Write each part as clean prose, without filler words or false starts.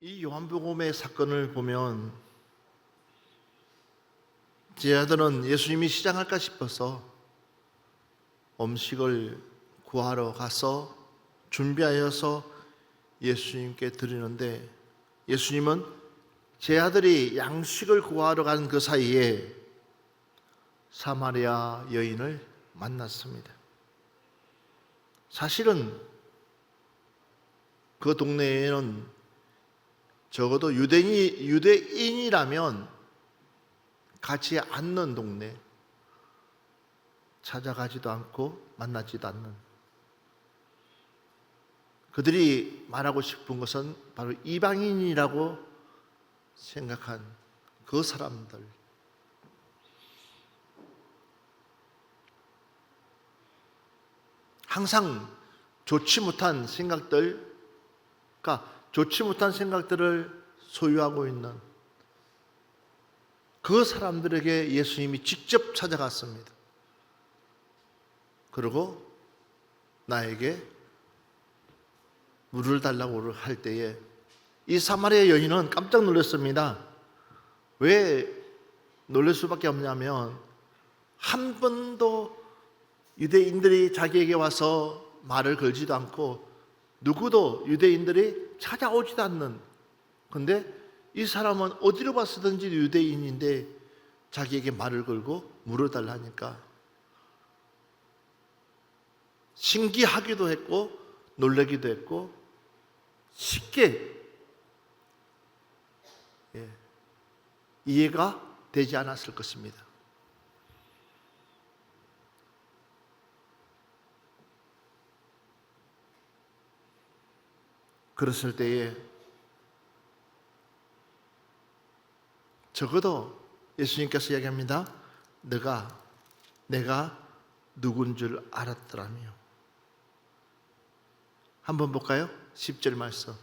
이 요한복음의 사건을 보면 제 아들은 예수님이 시장할까 싶어서 음식을 구하러 가서 준비하여서 예수님께 드리는데, 예수님은 제 아들이 양식을 구하러 간 그 사이에 사마리아 여인을 만났습니다. 사실은 그 동네에는 적어도 유대인이라면 가지 않는 동네, 찾아가지도 않고 만나지도 않는, 그들이 말하고 싶은 것은 바로 이방인이라고 생각한 그 사람들. 항상 좋지 못한 생각들을 소유하고 있는 그 사람들에게 예수님이 직접 찾아갔습니다. 그리고 나에게 물을 달라고 할 때에 이 사마리아 여인은 깜짝 놀랐습니다. 왜 놀랄 수밖에 없냐면, 한 번도 유대인들이 자기에게 와서 말을 걸지도 않고 누구도 유대인들이 찾아오지도 않는, 근데 이 사람은 어디로 봤든지 유대인인데 자기에게 말을 걸고 물을 달라니까 신기하기도 했고 놀라기도 했고 쉽게 이해가 되지 않았을 것입니다. 그랬을 때에 적어도 예수님께서 이야기합니다. 내가 누군 줄 알았더라며. 한번 볼까요? 10절 말씀.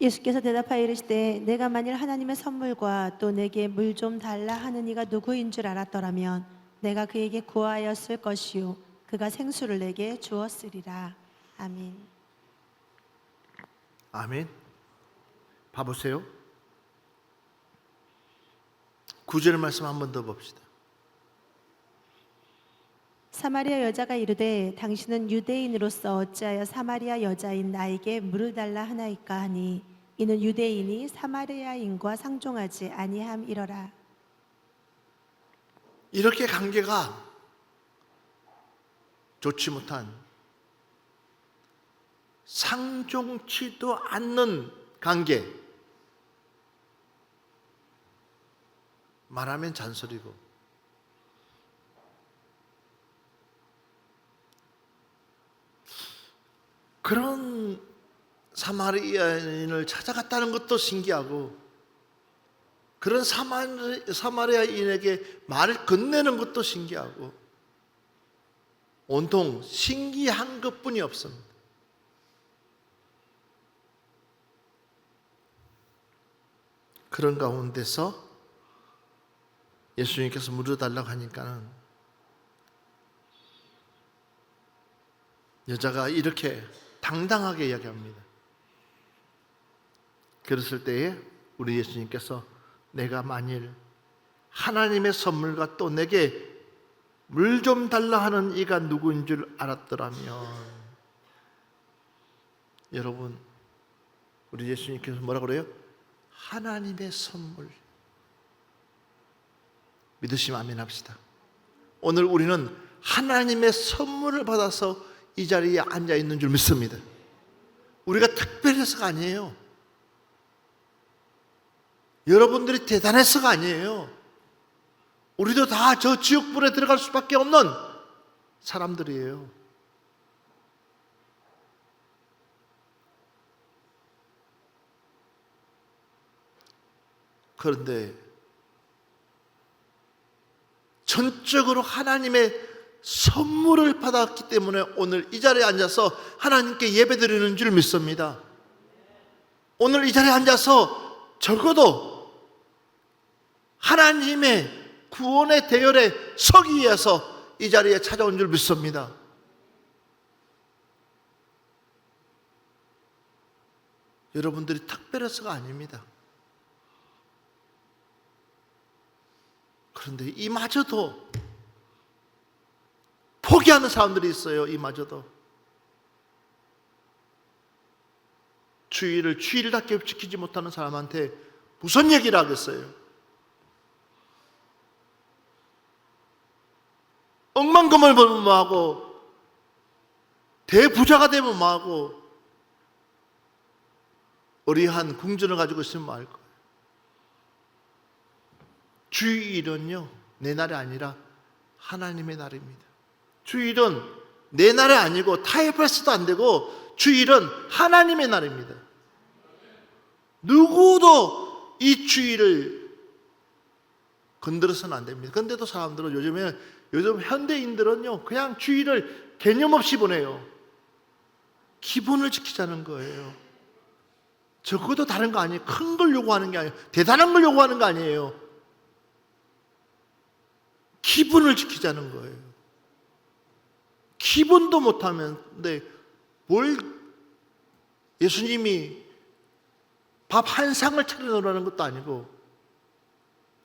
예수께서 대답하여 이르시되 내가 만일 하나님의 선물과 또 내게 물 좀 달라 하는 이가 누구인 줄 알았더라면 내가 그에게 구하였을 것이요 그가 생수를 내게 주었으리라. 아멘. 아멘. 봐보세요. 9절 말씀 한 번 더 봅시다. 사마리아 여자가 이르되 당신은 유대인으로서 어찌하여 사마리아 여자인 나에게 물을 달라 하나이까 하니 이는 유대인이 사마리아인과 상종하지 아니함이러라. 이렇게 관계가 좋지 못한, 상종치도 않는 관계, 말하면 잔소리고, 그런 사마리아인을 찾아갔다는 것도 신기하고, 그런 사마리아인에게 말을 건네는 것도 신기하고, 온통 신기한 것뿐이 없습니다. 그런 가운데서 예수님께서 물을 달라고 하니까는 여자가 이렇게 당당하게 이야기합니다. 그랬을 때에 우리 예수님께서 내가 만일 하나님의 선물과 또 내게 물 좀 달라 하는 이가 누구인 줄 알았더라면, 여러분, 우리 예수님께서 뭐라고 그래요? 하나님의 선물. 믿으시면 아멘 합시다. 오늘 우리는 하나님의 선물을 받아서 이 자리에 앉아 있는 줄 믿습니다. 우리가 특별해서가 아니에요. 여러분들이 대단해서가 아니에요. 우리도 다 저 지옥불에 들어갈 수밖에 없는 사람들이에요. 그런데 전적으로 하나님의 선물을 받았기 때문에 오늘 이 자리에 앉아서 하나님께 예배드리는 줄 믿습니다. 오늘 이 자리에 앉아서 적어도 하나님의 구원의 대열에 서기 위해서 이 자리에 찾아온 줄 믿습니다. 여러분들이 특별해서가 아닙니다. 그런데 이마저도 포기하는 사람들이 있어요. 이마저도 주의를 주일답게 지키지 못하는 사람한테 무슨 얘기를 하겠어요? 억만금을 벌면 뭐하고, 대부자가 되면 뭐하고, 어리한 궁전을 가지고 있으면 뭐 할 거예요? 주일은요, 내 날이 아니라 하나님의 날입니다. 주일은 내 날이 아니고 타협해서도 안 되고, 주일은 하나님의 날입니다. 누구도 이 주일을 건드려서는 안 됩니다. 그런데도 사람들은 요즘 현대인들은요, 그냥 주일을 개념 없이 보내요. 기본을 지키자는 거예요. 적어도 다른 거 아니에요. 큰 걸 요구하는 게 아니에요. 대단한 걸 요구하는 거 아니에요. 기본을 지키자는 거예요. 기본도 못하면, 근데 뭘 예수님이 밥 한 상을 차려놓으라는 것도 아니고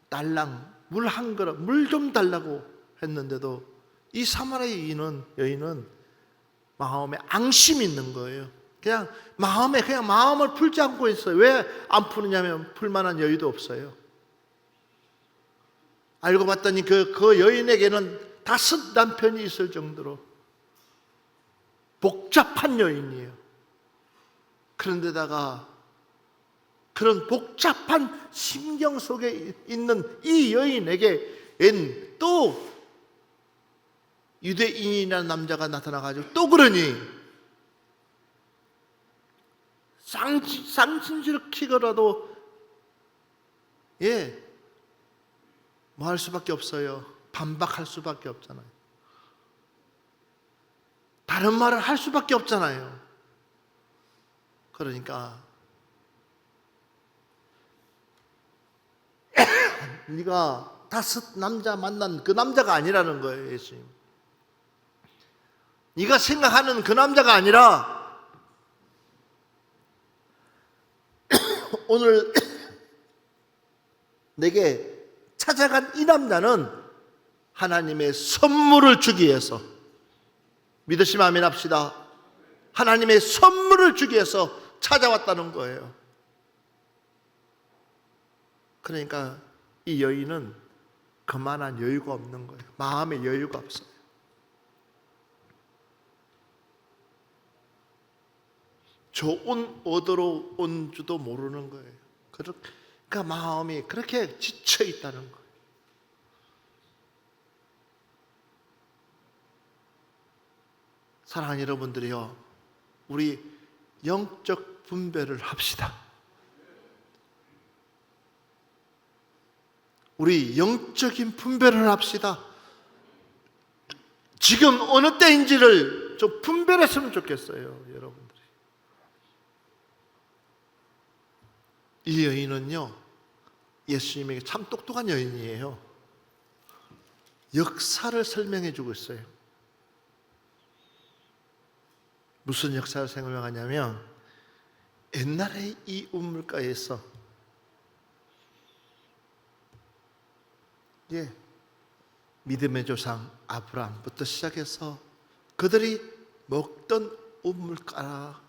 딸랑 물 한 그릇, 물 좀 달라고 했는데도 이 사마리아 여인은 마음에 앙심이 있는 거예요. 그냥 마음을 풀지 않고 있어요. 왜 안 푸느냐면 풀만한 여유도 없어요. 알고 봤더니 그 여인에게는 5 남편이 있을 정도로 복잡한 여인이에요. 그런데다가 그런 복잡한 심경 속에 있는 이 여인에게는 또 유대인이라는 남자가 나타나가지고 또 그러니 쌍진지를 키더라도 뭐 할 수밖에 없어요. 반박할 수밖에 없잖아요. 다른 말을 할 수밖에 없잖아요. 그러니까 네가 5 남자 만난 그 남자가 아니라는 거예요. 예수님, 네가 생각하는 그 남자가 아니라 오늘 내게 찾아간 이 남자는 하나님의 선물을 주기 위해서, 믿으시면 아멘 합시다. 하나님의 선물을 주기 위해서 찾아왔다는 거예요. 그러니까 이 여인은 그만한 여유가 없는 거예요. 마음의 여유가 없어요. 좋은 의도로 온 줄도 모르는 거예요. 그러니까 마음이 그렇게 지쳐 있다는 거예요. 사랑하는 여러분들이요, 우리 영적 분별을 합시다. 우리 영적인 분별을 합시다. 지금 어느 때인지를 좀 분별했으면 좋겠어요, 여러분들이. 이 여인은요, 예수님에게 참 똑똑한 여인이에요. 역사를 설명해 주고 있어요. 무슨 역사를 설명하냐면, 옛날에 이 우물가에서 믿음의 조상 아브라함부터 시작해서 그들이 먹던 우물가였다는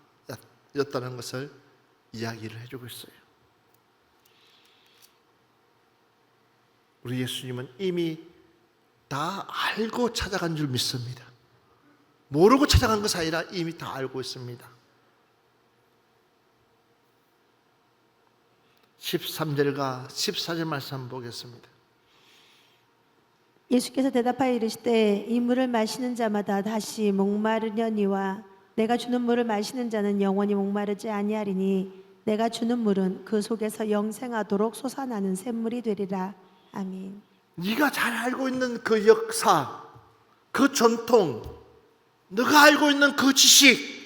것을 이야기를 해주고 있어요. 우리 예수님은 이미 다 알고 찾아간 줄 믿습니다. 모르고 찾아간 것이 아니라 이미 다 알고 있습니다. 13절과 14절 말씀 한번 보겠습니다. 예수께서 대답하여 이르시되 이 물을 마시는 자마다 다시 목마르려니와 내가 주는 물을 마시는 자는 영원히 목마르지 아니하리니 내가 주는 물은 그 속에서 영생하도록 솟아나는 샘물이 되리라. 아멘. 네가 잘 알고 있는 그 역사, 그 전통, 네가 알고 있는 그 지식,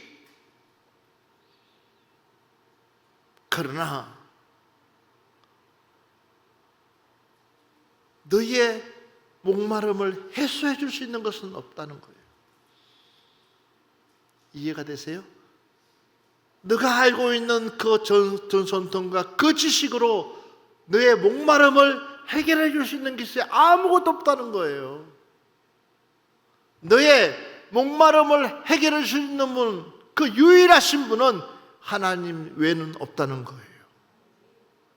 그러나 너의 목마름을 해소해 줄 수 있는 것은 없다는 거예요. 이해가 되세요? 너가 알고 있는 그 전통과 그 지식으로 너의 목마름을 해결해 줄 수 있는 것이 아무것도 없다는 거예요. 너의 목마름을 해결해 줄 수 있는 분, 그 유일하신 분은 하나님 외에는 없다는 거예요.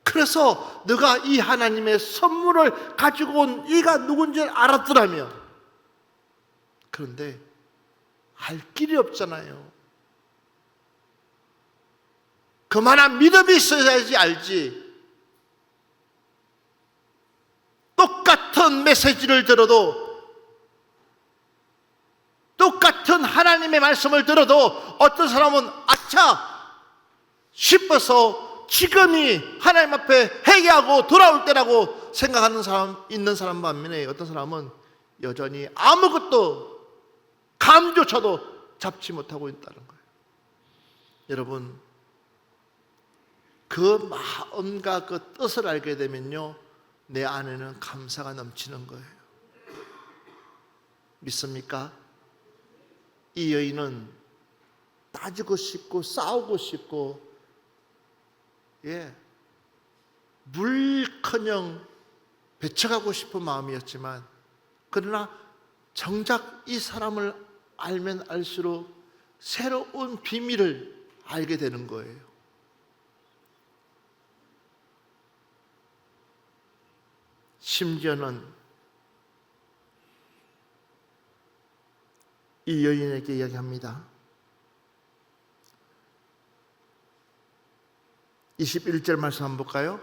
그래서 너가 이 하나님의 선물을 가지고 온 이가 누군지 알았더라면, 그런데 알 길이 없잖아요. 그만한 믿음이 있어야지 알지. 똑같은 메시지를 들어도, 똑같은 하나님의 말씀을 들어도 어떤 사람은 아차 싶어서 지금이 하나님 앞에 회개하고 돌아올 때라고 생각하는 사람, 있는 사람 반면에 어떤 사람은 여전히 아무것도 감조차도 잡지 못하고 있다는 거예요. 여러분, 그 마음과 그 뜻을 알게 되면요, 내 안에는 감사가 넘치는 거예요. 믿습니까? 이 여인은 따지고 싶고 싸우고 싶고, 물커녕 배척하고 싶은 마음이었지만, 그러나 정작 이 사람을 알면 알수록 새로운 비밀을 알게 되는 거예요. 심지어는 이 여인에게 이야기합니다. 21절 말씀 한번 볼까요?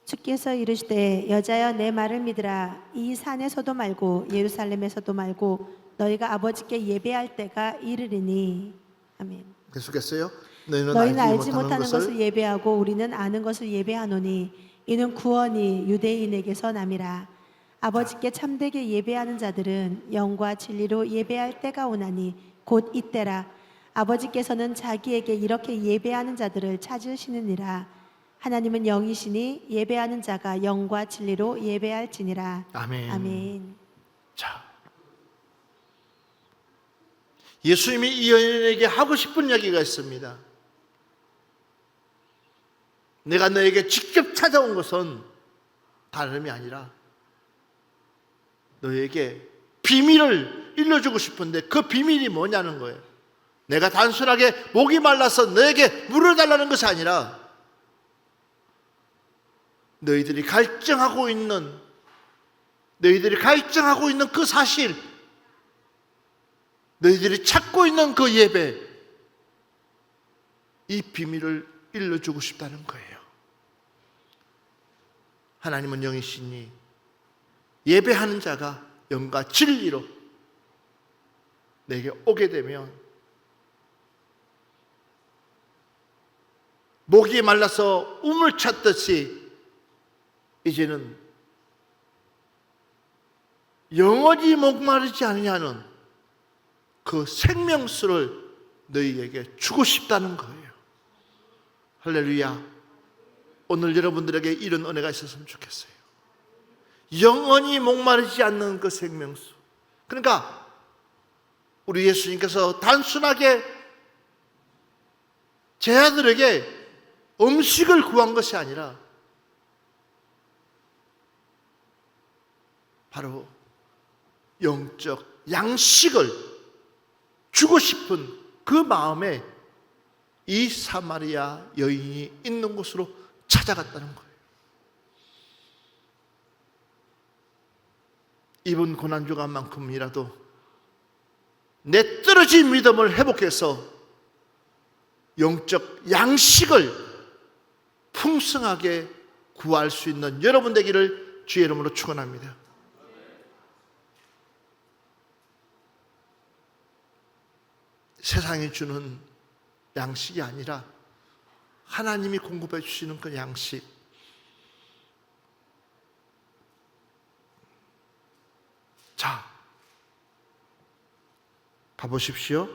주께서 이르시되 여자여 내 말을 믿으라. 이 산에서도 말고 예루살렘에서도 말고 너희가 아버지께 예배할 때가 이르리니. 아멘. 계속했어요. 너희는 알지 못하는 것을 예배하고 우리는 아는 것을 예배하노니 이는 구원이 유대인에게서 남이라. 아버지께 참되게 예배하는 자들은 영과 진리로 예배할 때가 오나니 곧 이때라. 아버지께서는 자기에게 이렇게 예배하는 자들을 찾으시느니라. 하나님은 영이시니 예배하는 자가 영과 진리로 예배할지니라. 아멘. 아멘. 자, 예수님이 이 여인에게 하고 싶은 이야기가 있습니다. 내가 너에게 직접 찾아온 것은 다름이 아니라 너에게 비밀을 일러주고 싶은데, 그 비밀이 뭐냐는 거예요. 내가 단순하게 목이 말라서 너에게 물을 달라는 것이 아니라, 너희들이 갈증하고 있는 그 사실, 너희들이 찾고 있는 그 예배, 이 비밀을 일러주고 싶다는 거예요. 하나님은 영이시니 예배하는 자가 영과 진리로 내게 오게 되면, 목이 말라서 우물 찾듯이 이제는 영원히 목마르지 않느냐는 그 생명수를 너희에게 주고 싶다는 거예요. 할렐루야. 오늘 여러분들에게 이런 은혜가 있었으면 좋겠어요. 영원히 목마르지 않는 그 생명수. 그러니까 우리 예수님께서 단순하게 제 아들에게 음식을 구한 것이 아니라 바로 영적 양식을 주고 싶은 그 마음에 이 사마리아 여인이 있는 곳으로 찾아갔다는 거예요. 이번 고난주간만큼이라도 내 떨어진 믿음을 회복해서 영적 양식을 풍성하게 구할 수 있는 여러분 되기를 주의 이름으로 축원합니다. 세상이 주는 양식이 아니라 하나님이 공급해 주시는 그 양식, 자, 가보십시오.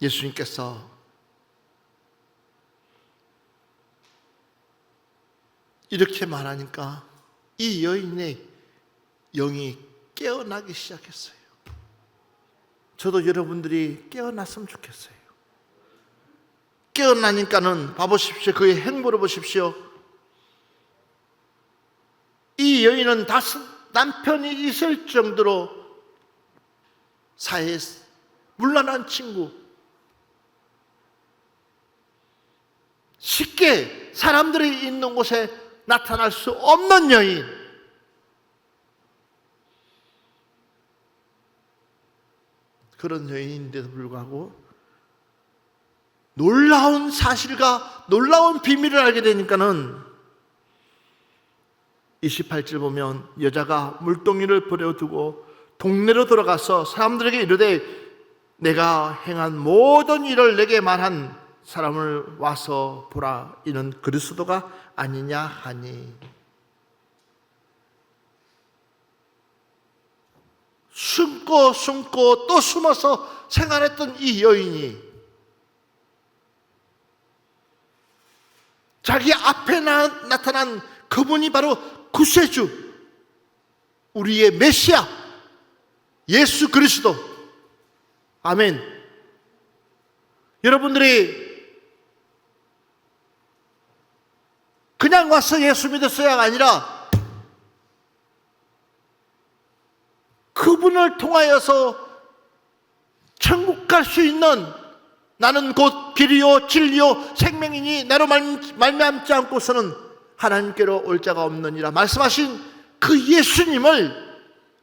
예수님께서 이렇게 말하니까 이 여인의 영이 깨어나기 시작했어요. 저도 여러분들이 깨어났으면 좋겠어요. 깨어나니까는 봐보십시오. 그의 행보를 보십시오. 이 여인은 남편이 있을 정도로 사회에 물러난 친구, 쉽게 사람들이 있는 곳에 나타날 수 없는 여인, 그런 여인인데도 불구하고 놀라운 사실과 놀라운 비밀을 알게 되니까는 28절 보면 여자가 물동이를 버려두고 동네로 돌아가서 사람들에게 이르되 내가 행한 모든 일을 내게 말한 사람을 와서 보라, 이는 그리스도가 아니냐 하니. 숨고 또 숨어서 생활했던 이 여인이 자기 앞에 나타난 그분이 바로 구세주, 우리의 메시아 예수 그리스도. 아멘. 여러분들이 그냥 와서 예수 믿었어야가 아니라 그분을 통하여서 천국 갈 수 있는, 나는 곧 길이요 진리요 생명이니 나로 말미암지 않고서는 하나님께로 올 자가 없느니라 말씀하신 그 예수님을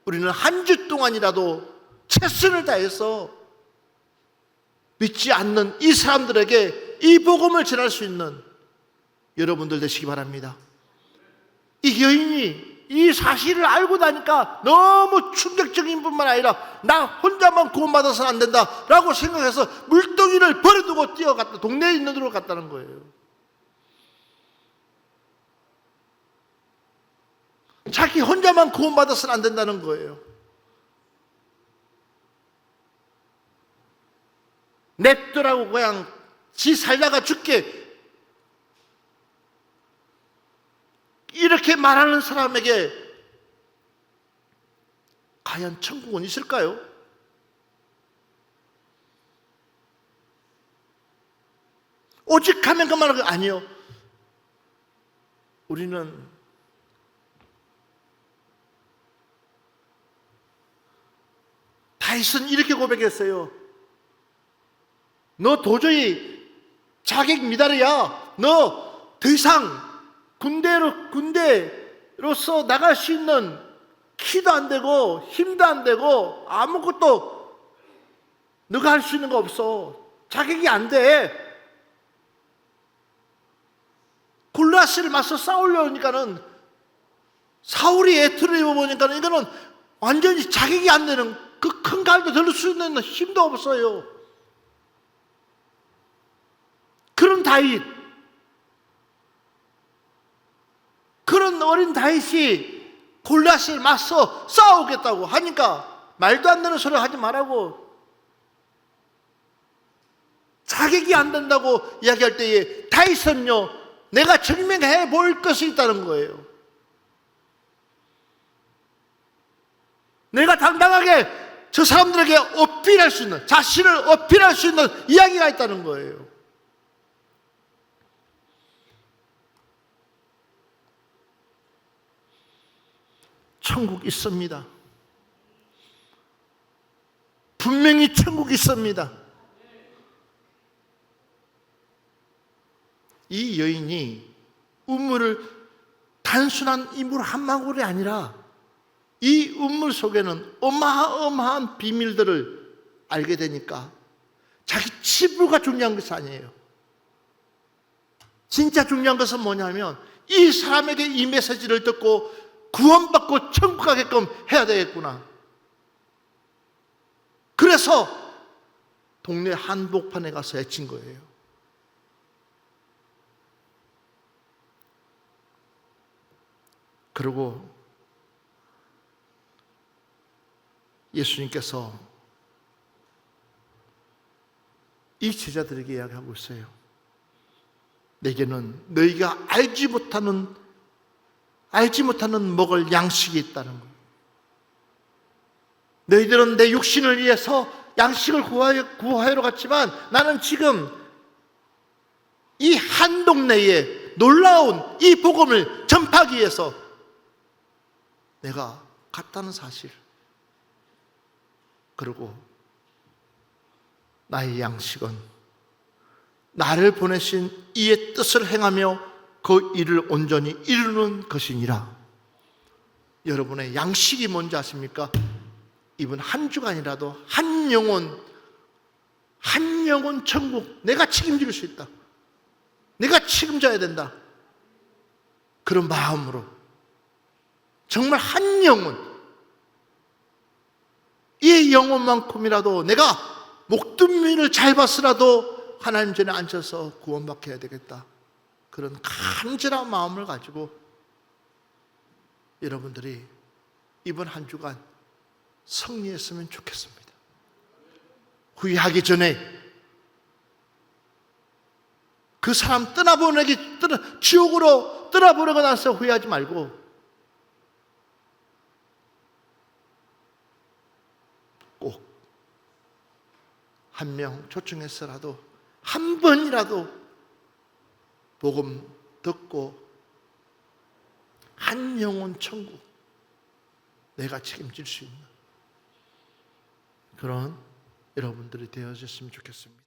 우리는 한 주 동안이라도 최선을 다해서 믿지 않는 이 사람들에게 이 복음을 전할 수 있는 여러분들 되시기 바랍니다. 이 여인이 이 사실을 알고 나니까 너무 충격적인 뿐만 아니라 나 혼자만 구원받아서는 안 된다 라고 생각해서 물동이를 버려두고 뛰어갔다, 동네에 있는 데로 갔다는 거예요. 자기 혼자만 구원받아서는 안 된다는 거예요. 냅두라고 그냥 지 살다가 죽게 이렇게 말하는 사람에게 과연 천국은 있을까요? 오직 하면 그만하고 아니요. 우리는 다윗은 이렇게 고백했어요. 너 도저히 자객 미달이야. 너 더 이상 군대로서 나갈 수 있는 키도 안 되고 힘도 안 되고 아무것도 너가 할 수 있는 거 없어. 자격이 안 돼. 골리앗을 맞서 싸우려니까는 사울이 애틀을 입어보니까는 이거는 완전히 자격이 안 되는, 그 큰 칼도 들 수 있는 힘도 없어요. 그런 다윗, 그런 어린 다윗이 골리앗을 맞서 싸우겠다고 하니까 말도 안 되는 소리 하지 말라고, 자격이 안 된다고 이야기할 때에 다윗은요, 내가 증명해 볼 것이 있다는 거예요. 내가 당당하게 저 사람들에게 어필할 수 있는, 자신을 어필할 수 있는 이야기가 있다는 거예요. 천국 있습니다. 분명히 천국 있습니다. 이 여인이 우물을 단순한 이물 한 방울이 아니라 이 우물 속에는 어마어마한 비밀들을 알게 되니까 자기 치부가 중요한 것이 아니에요. 진짜 중요한 것은 뭐냐면 이 사람에게 이 메시지를 듣고 구원받고 천국 가게끔 해야 되겠구나. 그래서 동네 한복판에 가서 애친 거예요. 그리고 예수님께서 이 제자들에게 이야기하고 있어요. 내게는 너희가 알지 못하는 먹을 양식이 있다는 거예요. 너희들은 내 육신을 위해서 양식을 구하러 갔지만 나는 지금 이 한 동네에 놀라운 이 복음을 전파하기 위해서 내가 갔다는 사실, 그리고 나의 양식은 나를 보내신 이의 뜻을 행하며 그 일을 온전히 이루는 것이니라. 여러분의 양식이 뭔지 아십니까? 이번 한 주간이라도 한 영혼 천국 내가 책임질 수 있다, 내가 책임져야 된다, 그런 마음으로 정말 한 영혼, 이 영혼만큼이라도 내가 목숨을 잘 봤으라도 하나님 전에 앉아서 구원받게 해야 되겠다, 그런 간절한 마음을 가지고 여러분들이 이번 한 주간 승리했으면 좋겠습니다. 후회하기 전에 그 사람 지옥으로 떠나보내고 나서 후회하지 말고 꼭 한 명 초청해서라도 한 번이라도 복음 듣고 한 영혼 천국 내가 책임질 수 있는 그런 여러분들이 되어졌으면 좋겠습니다.